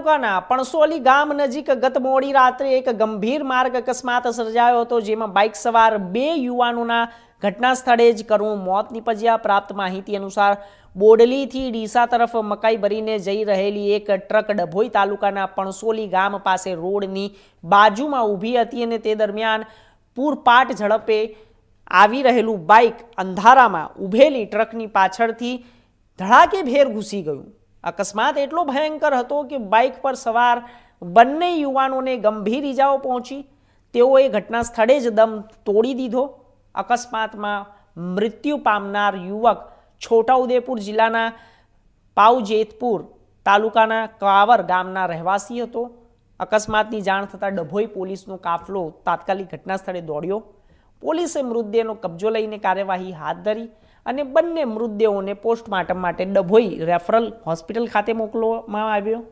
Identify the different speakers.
Speaker 1: તાલુકાના પણસોલી ગામ નજીક ગત મોડી રાત્રે એક ગંભીર માર્ગ અકસ્માત સર્જાયો હતો, જેમાં બાઇક સવાર 2 યુવાનોના ઘટના સ્થળે જ કરુણ મોત નીપજ્યા. પ્રાપ્ત માહિતી અનુસાર બોડલીથી ડીસા તરફ મકાઈ ભરીને જઈ રહેલી એક ટ્રક ડભોઈ તાલુકાના પણસોલી ગામ પાસે રોડની બાજુમાં ઊભી હતી અને તે દરમિયાન પૂરપાટ ઝડપે આવી રહેલું બાઇક અંધારામાં ઊભેલી ટ્રકની પાછળથી ધડાકેભેર ઘૂસી ગયું. અકસ્માત એટલો ભયંકર હતો કે બાઇક પર સવાર બંને યુવાનોને ગંભીર ઈજાઓ પહોંચી. તેઓએ ઘટના સ્થળે જ દમ તોડી દીધો. અકસ્માતમાં મૃત્યુ પામનાર યુવક છોટાઉદેપુર જિલ્લાના પાઉજેતપુર તાલુકાના કાવર ગામના રહેવાસી હતો. અકસ્માતની જાણ થતાં ડભોઈ પોલીસનો કાફલો તાત્કાલિક ઘટના સ્થળે દોડ્યો. પોલીસે મૃતદેહનો કબજો લઈને કાર્યવાહી હાથ ધરી અને બંને મૃતદેહોને પોસ્ટમોર્ટમ માટે ડભોઈ રેફરલ હોસ્પિટલ ખાતે મોકલવામાં આવ્યો.